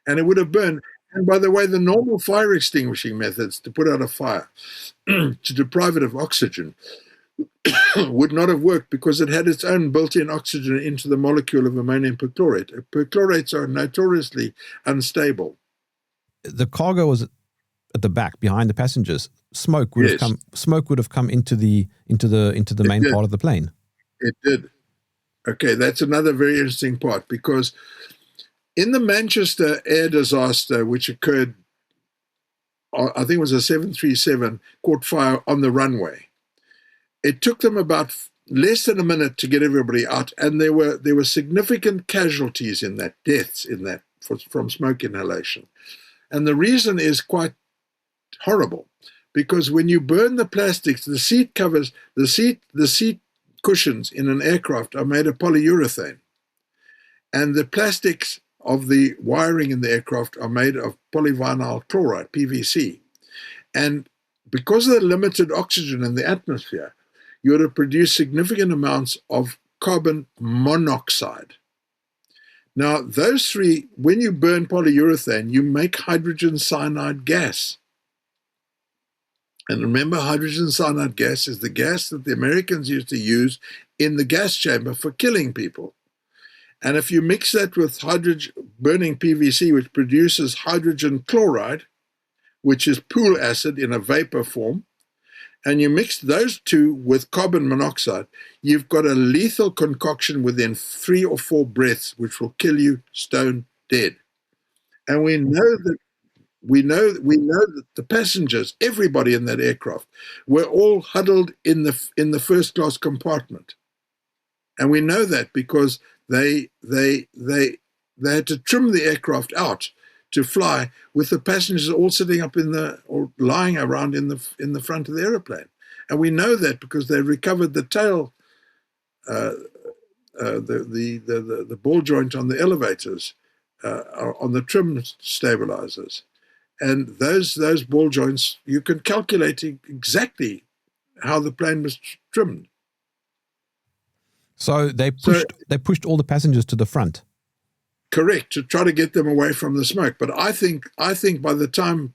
And it would have burned. And by the way, the normal fire extinguishing methods to put out a fire, to deprive it of oxygen, would not have worked because it had its own built-in oxygen into the molecule of ammonium perchlorate. Perchlorates are notoriously unstable. The cargo was at the back, behind the passengers. Smoke would have come into the main part of the plane. It did. Okay, that's another very interesting part, because in the Manchester air disaster, which occurred, I think it was a 737, caught fire on the runway. It took them about less than a minute to get everybody out, and there were significant casualties in that, deaths in that from smoke inhalation. And the reason is quite horrible, because when you burn the plastics, the seat covers, the seat cushions in an aircraft are made of polyurethane, and the plastics of the wiring in the aircraft are made of polyvinyl chloride, PVC. And because of the limited oxygen in the atmosphere, you would have produced significant amounts of carbon monoxide. Now, those three, when you burn polyurethane, you make hydrogen cyanide gas. And remember, hydrogen cyanide gas is the gas that the Americans used to use in the gas chamber for killing people. And if you mix that with burning PVC, which produces hydrogen chloride, which is pool acid in a vapor form, and you mix those two with carbon monoxide, you've got a lethal concoction within 3 or 4 breaths, which will kill you stone dead. And we know that We know that the passengers, everybody in that aircraft, were all huddled in the first class compartment, and we know that because they had to trim the aircraft out to fly with the passengers all sitting up or lying around in the front of the aeroplane, and we know that because they recovered the tail, the ball joint on the elevators, on the trim stabilizers. And those ball joints, you can calculate exactly how the plane was trimmed. So they pushed all the passengers to the front. Correct, to try to get them away from the smoke. But I think by the time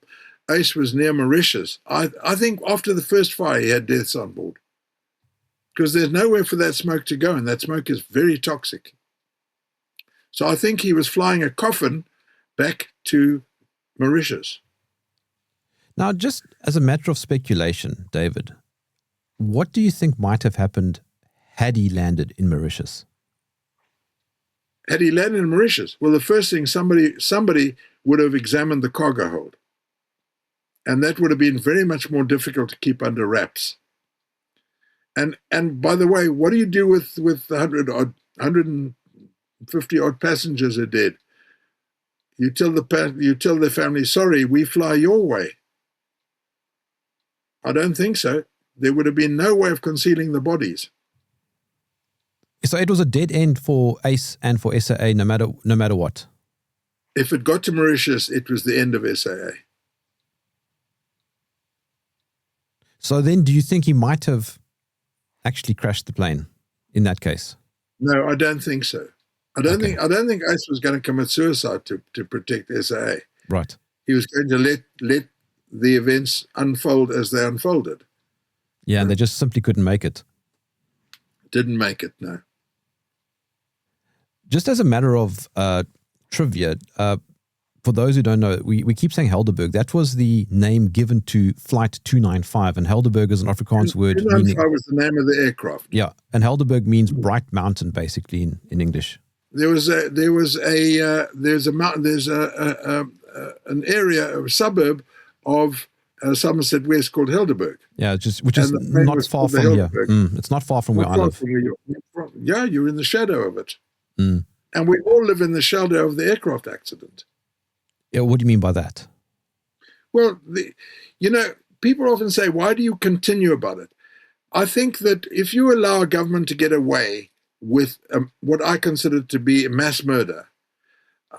Ace was near Mauritius, I think after the first fire he had deaths on board, because there's nowhere for that smoke to go, and that smoke is very toxic. So I think he was flying a coffin back to Mauritius. Now, just as a matter of speculation, David, what do you think might have happened had he landed in Mauritius? Had he landed in Mauritius, well, the first thing, somebody would have examined the cargo hold. And that would have been very much more difficult to keep under wraps. And by the way, what do you do with 150 odd passengers are dead? You tell their family, sorry, we fly your way. I don't think so. There would have been no way of concealing the bodies. So it was a dead end for ACE and for SAA, no matter what. If it got to Mauritius, it was the end of SAA. So then, do you think he might have actually crashed the plane in that case? No, I don't think so. I don't think ACE was going to commit suicide to protect SAA. Right. He was going to let the events unfold as they unfolded. Yeah, and they just simply couldn't make it. Didn't make it, no. Just as a matter of trivia, for those who don't know, we keep saying Helderberg. That was the name given to Flight 295, and Helderberg is an Afrikaans word. 295 was the name of the aircraft. Yeah, and Helderberg means bright mountain, basically in English. There's an area, a suburb of Somerset West called Helderberg. Yeah, which is not far from here. It's not far from where I live. Yeah, you're in the shadow of it. Mm. And we all live in the shadow of the aircraft accident. Yeah, what do you mean by that? Well, people often say, why do you continue about it? I think that if you allow a government to get away with what I consider to be a mass murder,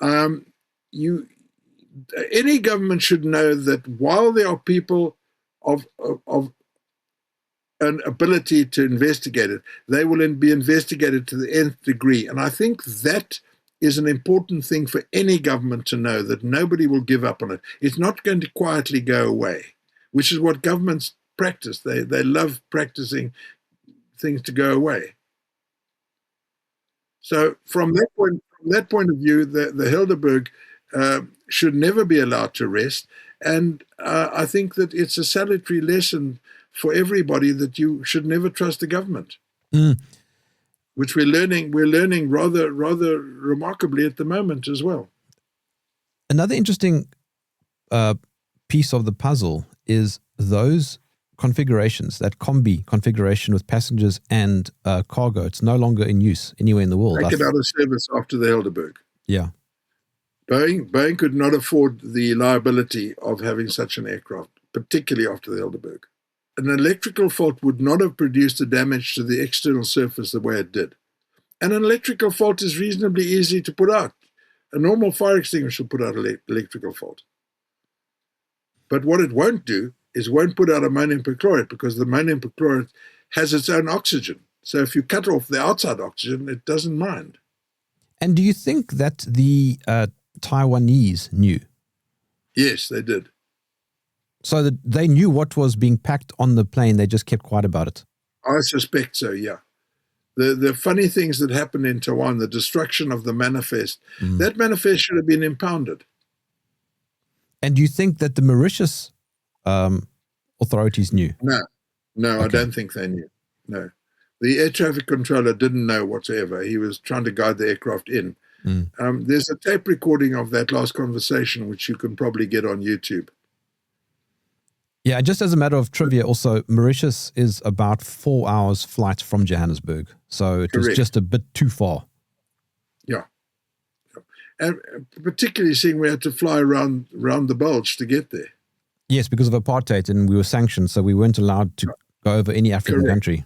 any government should know that while there are people of an ability to investigate it, they will be investigated to the nth degree. And I think that is an important thing for any government to know, that nobody will give up on it. It's not going to quietly go away, which is what governments practice. They love practicing things to go away. So from that point of view, the Helderberg should never be allowed to rest. And I think that it's a salutary lesson for everybody that you should never trust the government, which we're learning rather remarkably at the moment as well. Another interesting piece of the puzzle is those configurations, that combi configuration with passengers and cargo. It's no longer in use anywhere in the world. Taken out of service after the Helderberg. Yeah. Boeing could not afford the liability of having such an aircraft, particularly after the Helderberg. An electrical fault would not have produced the damage to the external surface the way it did. And an electrical fault is reasonably easy to put out. A normal fire extinguisher will put out an electrical fault. But what it won't do is won't put out ammonium perchlorate, because the ammonium perchlorate has its own oxygen. So if you cut off the outside oxygen, it doesn't mind. And do you think that the Taiwanese knew? Yes, they did. So that they knew what was being packed on the plane, they just kept quiet about it? I suspect so, yeah. The funny things that happened in Taiwan, the destruction of the manifest, that manifest should have been impounded. And do you think that the Mauritius authorities knew? No, Okay. I don't think they knew. No. The air traffic controller didn't know whatsoever. He was trying to guide the aircraft in. There's a tape recording of that last conversation, which you can probably get on YouTube. Yeah, just as a matter of trivia, also, Mauritius is about 4 hours flight from Johannesburg. So it was just a bit too far. Yeah. And particularly seeing we had to fly around the bulge to get there. Yes, because of apartheid, and we were sanctioned, so we weren't allowed to go over any African country.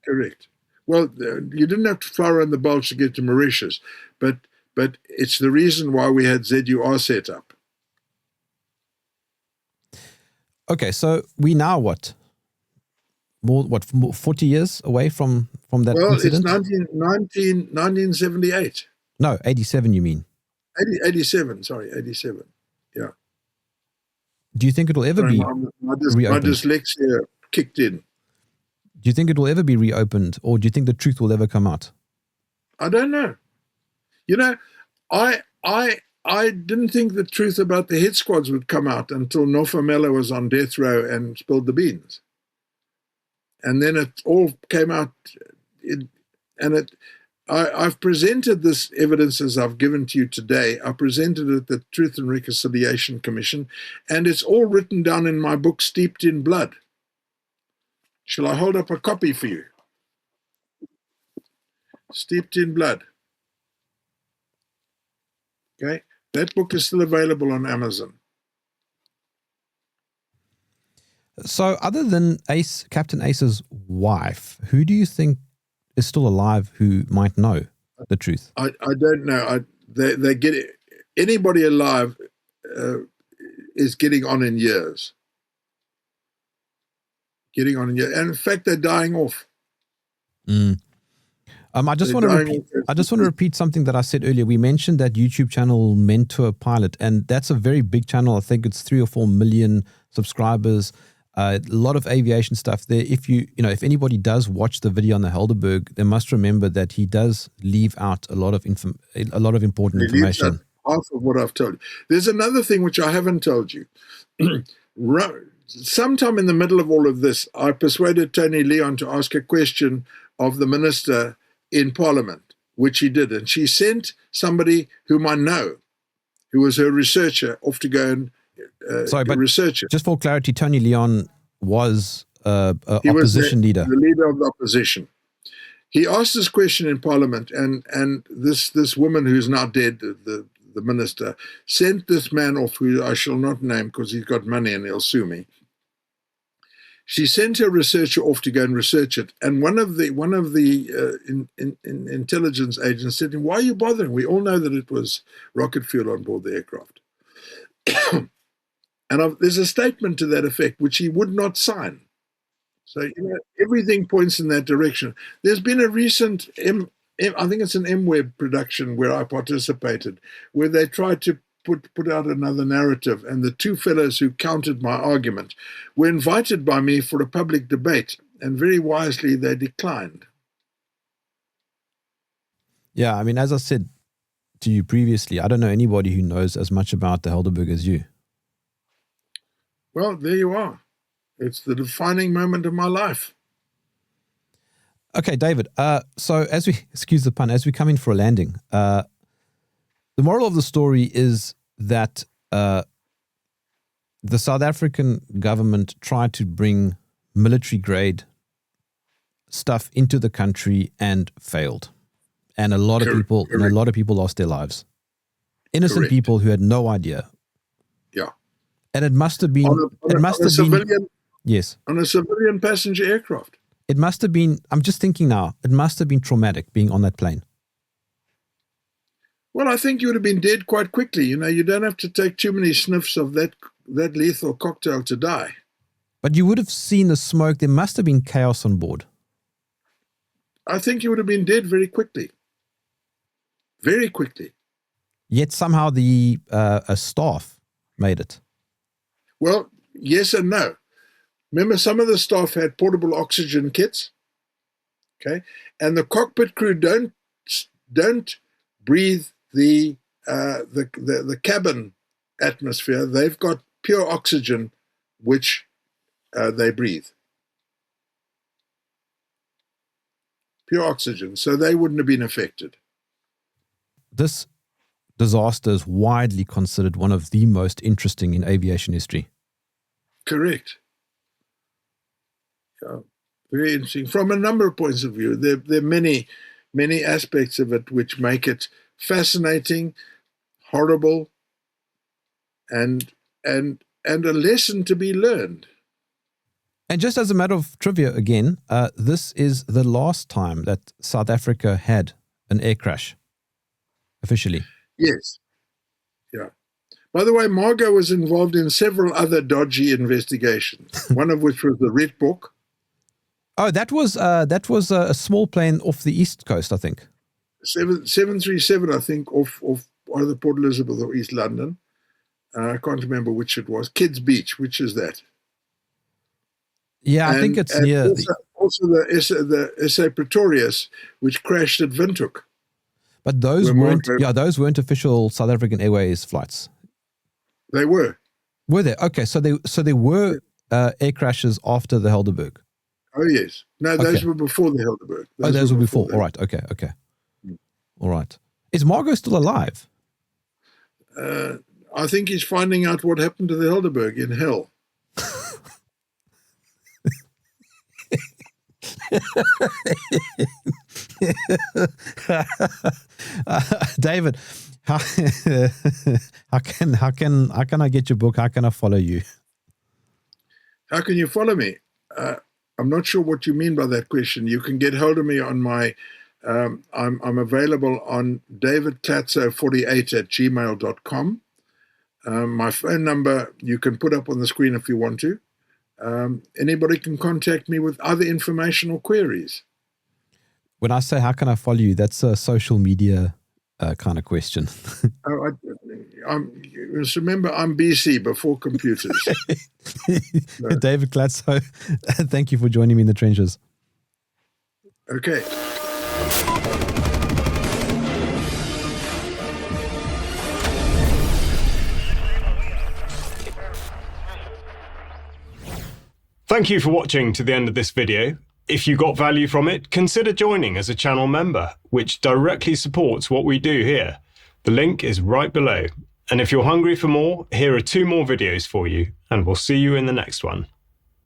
Correct. Well, you didn't have to fly around the bulge to get to Mauritius, but it's the reason why we had ZUR set up. Okay, so we now what? 40 years away from that incident? Well, it's 1978. No, 87 you mean? 87, sorry, 87. Yeah. Do you think it will ever be reopened? My dyslexia kicked in. Do you think it will ever be reopened, or do you think the truth will ever come out? I don't know. You know, I didn't think the truth about the hit squads would come out until Nofamela was on death row and spilled the beans. And then it all came out. I've presented this evidence as I've given to you today. I presented it at the Truth and Reconciliation Commission, and it's all written down in my book, Steeped in Blood. Shall I hold up a copy for you? Steeped in Blood. Okay, that book is still available on Amazon. So other than Captain Ace's wife, who do you think is still alive who might know the truth? I don't know. They get it. Anybody alive is getting on in years. And in fact, they're dying off. I just want to repeat something that I said earlier. We mentioned that YouTube channel Mentor Pilot, and that's a very big channel. I think it's 3 or 4 million subscribers. A lot of aviation stuff there. If anybody does watch the video on the Helderberg, they must remember that he does leave out a lot of important information. Half of what I've told you. There's another thing which I haven't told you. Sometime in the middle of all of this, I persuaded Tony Leon to ask a question of the minister in Parliament, which he did. And she sent somebody whom I know, who was her researcher, off to go and research it. Just for clarity, Tony Leon was opposition leader. The leader of the opposition. He asked this question in Parliament, and this woman who's now dead, the minister, sent this man off, who I shall not name because he's got money and he'll sue me. She sent her researcher off to go and research it, and one of the intelligence agents said to him, "Why are you bothering? We all know that it was rocket fuel on board the aircraft." And there's a statement to that effect which he would not sign. So everything points in that direction. There's been a recent I think it's an MWeb production where I participated, where they tried to put out another narrative, and the two fellows who countered my argument were invited by me for a public debate, and very wisely they declined. Yeah, I mean, as I said to you previously, I don't know anybody who knows as much about the Helderberg as you. Well, there you are. It's the defining moment of my life. Okay, David. So excuse the pun, as we come in for a landing, the moral of the story is that the South African government tried to bring military-grade stuff into the country and failed, and a lot of people lost their lives. Innocent people who had no idea. Yeah, and it must have been. Yes, on a civilian passenger aircraft. It must have been. I'm just thinking now. It must have been traumatic being on that plane. Well, I think you would have been dead quite quickly. You don't have to take too many sniffs of that lethal cocktail to die. But you would have seen the smoke. There must have been chaos on board. I think you would have been dead very quickly. Very quickly. Yet somehow the staff made it. Well, yes and no. Remember, some of the staff had portable oxygen kits. Okay, and the cockpit crew don't breathe the cabin atmosphere. They've got pure oxygen, which they breathe. Pure oxygen, so they wouldn't have been affected. this disaster is widely considered one of the most interesting in aviation history. Correct. Yeah, very interesting. From a number of points of view, there are many aspects of it which make it fascinating, horrible, and a lesson to be learned. And just as a matter of trivia again, this is the last time that South Africa had an air crash, officially. Yes. Yeah. By the way, Margot was involved in several other dodgy investigations, one of which was the Red Book. Oh, that was a small plane off the east coast, I think. 737, I think, off either Port Elizabeth or East London. I can't remember which it was. Kids Beach, which is that? Yeah, I think it's near. Also the SA Pretorius, which crashed at Windhoek. But those weren't official South African Airways flights. They were. Were they? Okay, so there were air crashes after the Helderberg. Oh yes. No, those were before the Helderberg. Those were before. All right. Okay. All right. Is Margot still alive? I think he's finding out what happened to the Helderberg in hell. David, how can I get your book? How can I follow you? How can you follow me? I'm not sure what you mean by that question. You can get hold of me on my. I'm available on davidklatzow48@gmail.com. My phone number you can put up on the screen if you want to. Anybody can contact me with other informational queries. When I say how can I follow you, that's a social media kind of question. Just remember, I'm BC, before computers. No. David Klatzow, thank you for joining me in the trenches. Okay. Thank you for watching to the end of this video. If you got value from it, consider joining as a channel member, which directly supports what we do here. The link is right below. And if you're hungry for more, here are 2 more videos for you, and we'll see you in the next one.